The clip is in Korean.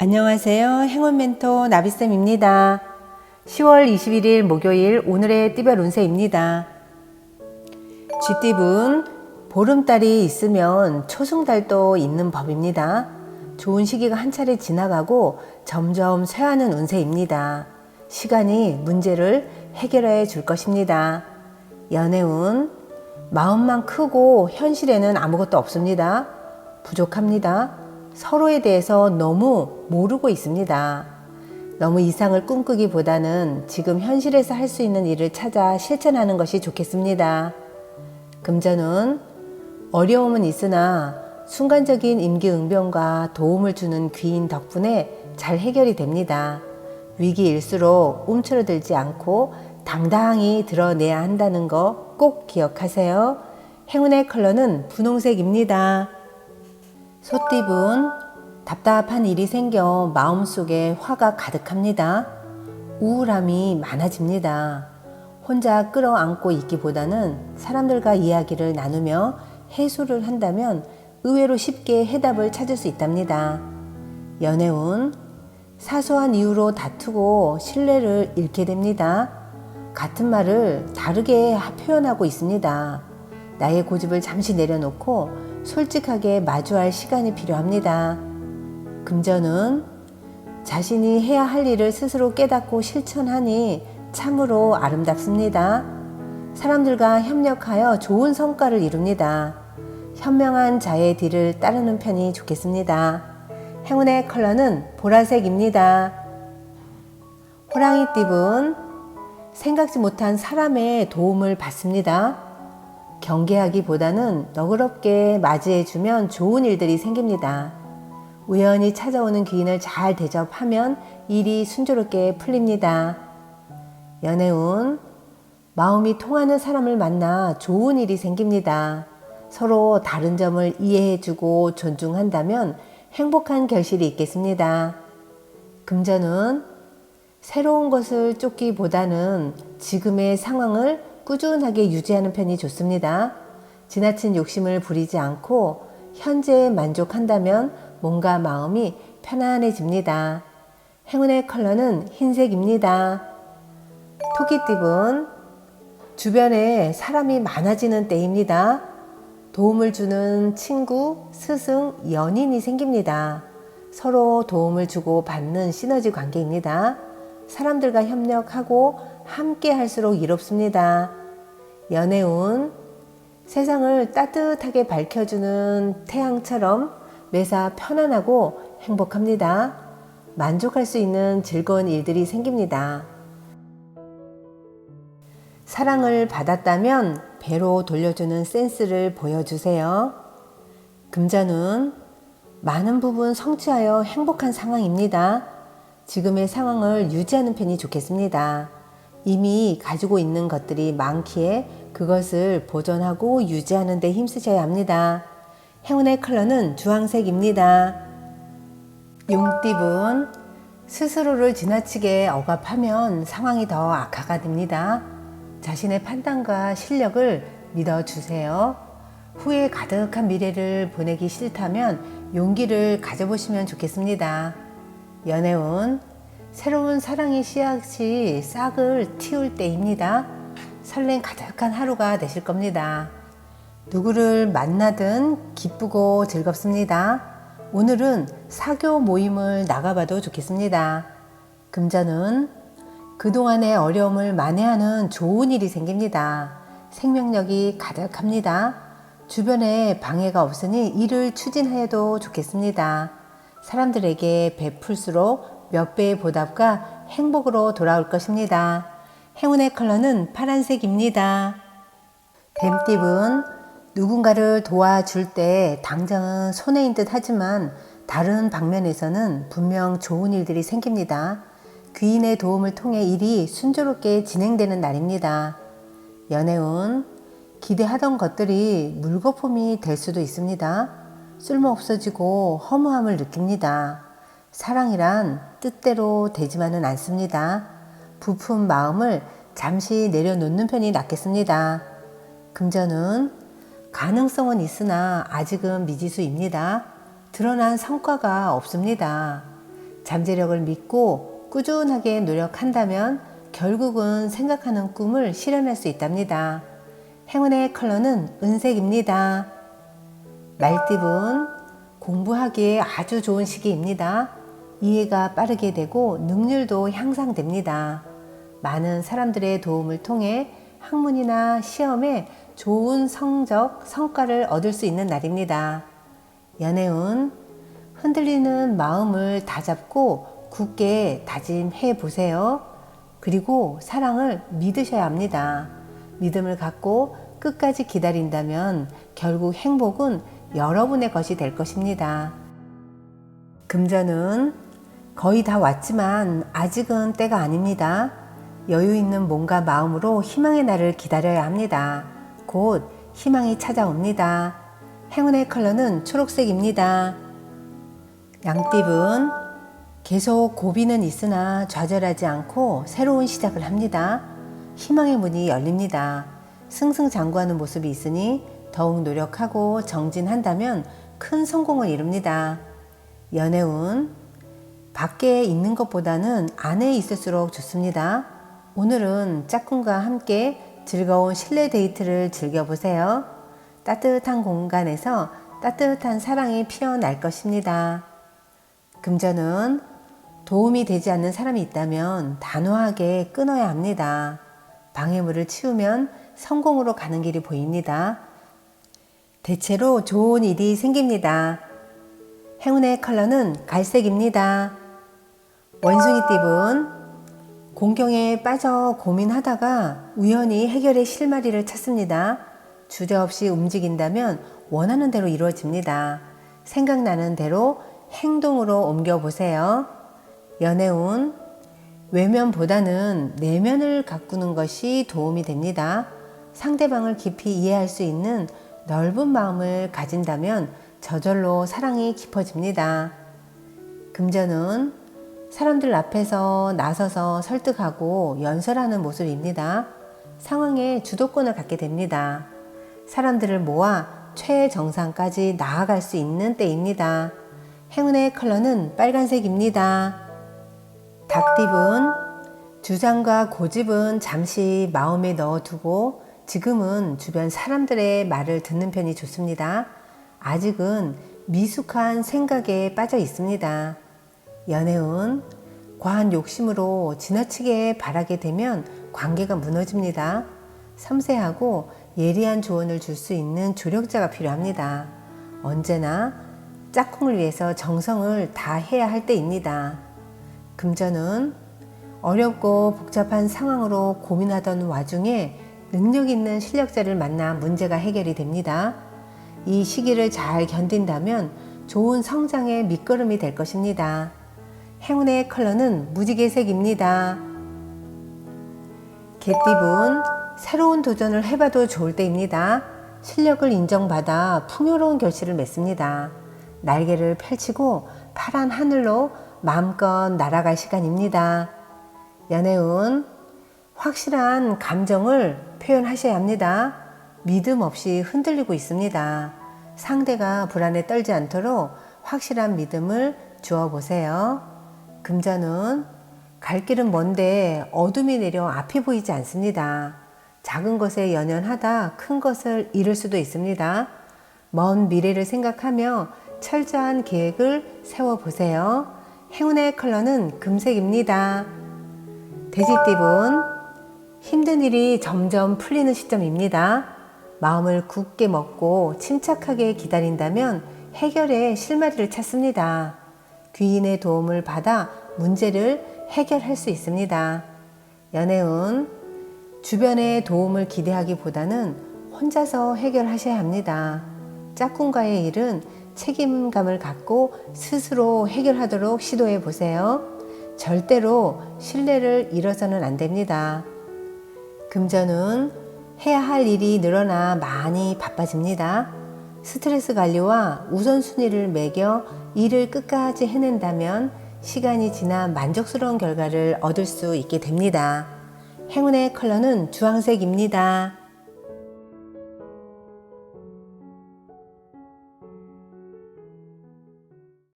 안녕하세요. 행운 멘토 나비쌤입니다. 10월 21일 목요일 오늘의 띠별 운세입니다. 쥐띠분 보름달이 있으면 초승달도 있는 법입니다. 좋은 시기가 한 차례 지나가고 점점 쇠하는 운세입니다. 시간이 문제를 해결해 줄 것입니다. 연애운 마음만 크고 현실에는 아무것도 없습니다. 부족합니다. 서로에 대해서 너무 모르고 있습니다. 너무 이상을 꿈꾸기보다는 지금 현실에서 할 수 있는 일을 찾아 실천하는 것이 좋겠습니다. 금전운 어려움은 있으나 순간적인 임기응변과 도움을 주는 귀인 덕분에 잘 해결이 됩니다. 위기일수록 움츠러들지 않고 당당히 드러내야 한다는 거 꼭 기억하세요. 행운의 컬러는 분홍색입니다. 소띠분 답답한 일이 생겨 마음속에 화가 가득합니다. 우울함이 많아집니다. 혼자 끌어안고 있기보다는 사람들과 이야기를 나누며 해소를 한다면 의외로 쉽게 해답을 찾을 수 있답니다. 연애운 사소한 이유로 다투고 신뢰를 잃게 됩니다. 같은 말을 다르게 표현하고 있습니다. 나의 고집을 잠시 내려놓고 솔직하게 마주할 시간이 필요합니다. 금전은 자신이 해야 할 일을 스스로 깨닫고 실천하니 참으로 아름답습니다. 사람들과 협력하여 좋은 성과를 이룹니다. 현명한 자의 뒤를 따르는 편이 좋겠습니다. 행운의 컬러는 보라색입니다. 호랑이띠분 생각지 못한 사람의 도움을 받습니다. 경계하기보다는 너그럽게 맞이해주면 좋은 일들이 생깁니다. 우연히 찾아오는 귀인을 잘 대접하면 일이 순조롭게 풀립니다. 연애운 마음이 통하는 사람을 만나 좋은 일이 생깁니다. 서로 다른 점을 이해해주고 존중한다면 행복한 결실이 있겠습니다. 금전운 새로운 것을 쫓기보다는 지금의 상황을 꾸준하게 유지하는 편이 좋습니다. 지나친 욕심을 부리지 않고 현재에 만족한다면 몸과 마음이 편안해집니다. 행운의 컬러는 흰색입니다. 토끼띠분 주변에 사람이 많아지는 때입니다. 도움을 주는 친구, 스승, 연인이 생깁니다. 서로 도움을 주고 받는 시너지 관계입니다. 사람들과 협력하고 함께 할수록 이롭습니다. 연애운 세상을 따뜻하게 밝혀주는 태양처럼 매사 편안하고 행복합니다. 만족할 수 있는 즐거운 일들이 생깁니다. 사랑을 받았다면 배로 돌려주는 센스를 보여주세요. 금전운 많은 부분 성취하여 행복한 상황입니다. 지금의 상황을 유지하는 편이 좋겠습니다. 이미 가지고 있는 것들이 많기에 그것을 보존하고 유지하는 데 힘쓰셔야 합니다. 행운의 컬러는 주황색입니다. 용띠분 스스로를 지나치게 억압하면 상황이 더 악화가 됩니다. 자신의 판단과 실력을 믿어주세요. 후회 가득한 미래를 보내기 싫다면 용기를 가져보시면 좋겠습니다. 연애운 새로운 사랑의 씨앗이 싹을 틔울 때입니다. 설렘 가득한 하루가 되실 겁니다. 누구를 만나든 기쁘고 즐겁습니다. 오늘은 사교 모임을 나가봐도 좋겠습니다. 금전은 그동안의 어려움을 만회하는 좋은 일이 생깁니다. 생명력이 가득합니다. 주변에 방해가 없으니 일을 추진하여도 좋겠습니다. 사람들에게 베풀수록 몇 배의 보답과 행복으로 돌아올 것입니다. 행운의 컬러는 파란색입니다. 뱀띠분 누군가를 도와줄 때 당장은 손해인 듯 하지만 다른 방면에서는 분명 좋은 일들이 생깁니다. 귀인의 도움을 통해 일이 순조롭게 진행되는 날입니다. 연애운 기대하던 것들이 물거품이 될 수도 있습니다. 쓸모없어지고 허무함을 느낍니다. 사랑이란 뜻대로 되지만은 않습니다. 부푼 마음을 잠시 내려놓는 편이 낫겠습니다. 금전은 가능성은 있으나 아직은 미지수입니다. 드러난 성과가 없습니다. 잠재력을 믿고 꾸준하게 노력한다면 결국은 생각하는 꿈을 실현할 수 있답니다. 행운의 컬러는 은색입니다. 말띠분, 공부하기에 아주 좋은 시기입니다. 이해가 빠르게 되고 능률도 향상됩니다. 많은 사람들의 도움을 통해 학문이나 시험에 좋은 성적, 성과를 얻을 수 있는 날입니다. 연애운, 흔들리는 마음을 다잡고 굳게 다짐해 보세요. 그리고 사랑을 믿으셔야 합니다. 믿음을 갖고 끝까지 기다린다면 결국 행복은 여러분의 것이 될 것입니다. 금전은 거의 다 왔지만 아직은 때가 아닙니다. 여유 있는 몸과 마음으로 희망의 날을 기다려야 합니다. 곧 희망이 찾아옵니다. 행운의 컬러는 초록색입니다. 양띠분, 계속 고비는 있으나 좌절하지 않고 새로운 시작을 합니다. 희망의 문이 열립니다. 승승장구하는 모습이 있으니 더욱 노력하고 정진한다면 큰 성공을 이룹니다. 연애운, 밖에 있는 것보다는 안에 있을수록 좋습니다. 오늘은 짝꿍과 함께 즐거운 실내 데이트를 즐겨보세요. 따뜻한 공간에서 따뜻한 사랑이 피어날 것입니다. 금전은 도움이 되지 않는 사람이 있다면 단호하게 끊어야 합니다. 방해물을 치우면 성공으로 가는 길이 보입니다. 대체로 좋은 일이 생깁니다. 행운의 컬러는 갈색입니다. 원숭이띠분, 공경에 빠져 고민하다가 우연히 해결의 실마리를 찾습니다. 주저없이 움직인다면 원하는 대로 이루어집니다. 생각나는 대로 행동으로 옮겨보세요. 연애운, 외면보다는 내면을 가꾸는 것이 도움이 됩니다. 상대방을 깊이 이해할 수 있는 넓은 마음을 가진다면 저절로 사랑이 깊어집니다. 금전은 사람들 앞에서 나서서 설득하고 연설하는 모습입니다. 상황에 주도권을 갖게 됩니다. 사람들을 모아 최정상까지 나아갈 수 있는 때입니다. 행운의 컬러는 빨간색입니다. 닭띠분, 주장과 고집은 잠시 마음에 넣어두고 지금은 주변 사람들의 말을 듣는 편이 좋습니다. 아직은 미숙한 생각에 빠져 있습니다. 연애운, 과한 욕심으로 지나치게 바라게 되면 관계가 무너집니다. 섬세하고 예리한 조언을 줄 수 있는 조력자가 필요합니다. 언제나 짝꿍을 위해서 정성을 다해야 할 때입니다. 금전은 어렵고 복잡한 상황으로 고민하던 와중에 능력 있는 실력자를 만나 문제가 해결이 됩니다. 이 시기를 잘 견딘다면 좋은 성장의 밑거름이 될 것입니다. 행운의 컬러는 무지개색입니다. 개띠분, 새로운 도전을 해봐도 좋을 때입니다. 실력을 인정받아 풍요로운 결실을 맺습니다. 날개를 펼치고 파란 하늘로 마음껏 날아갈 시간입니다. 연애운, 확실한 감정을 표현하셔야 합니다. 믿음 없이 흔들리고 있습니다. 상대가 불안에 떨지 않도록 확실한 믿음을 주어보세요. 금전은 갈 길은 먼데 어둠이 내려 앞이 보이지 않습니다. 작은 것에 연연하다 큰 것을 잃을 수도 있습니다. 먼 미래를 생각하며 철저한 계획을 세워보세요. 행운의 컬러는 금색입니다. 돼지띠분, 힘든 일이 점점 풀리는 시점입니다. 마음을 굳게 먹고 침착하게 기다린다면 해결의 실마리를 찾습니다. 귀인의 도움을 받아 문제를 해결할 수 있습니다. 연애운, 주변의 도움을 기대하기보다는 혼자서 해결하셔야 합니다. 짝꿍과의 일은 책임감을 갖고 스스로 해결하도록 시도해 보세요. 절대로 신뢰를 잃어서는 안 됩니다. 금전은 해야 할 일이 늘어나 많이 바빠집니다. 스트레스 관리와 우선순위를 매겨 일을 끝까지 해낸다면 시간이 지나 만족스러운 결과를 얻을 수 있게 됩니다. 행운의 컬러는 주황색입니다.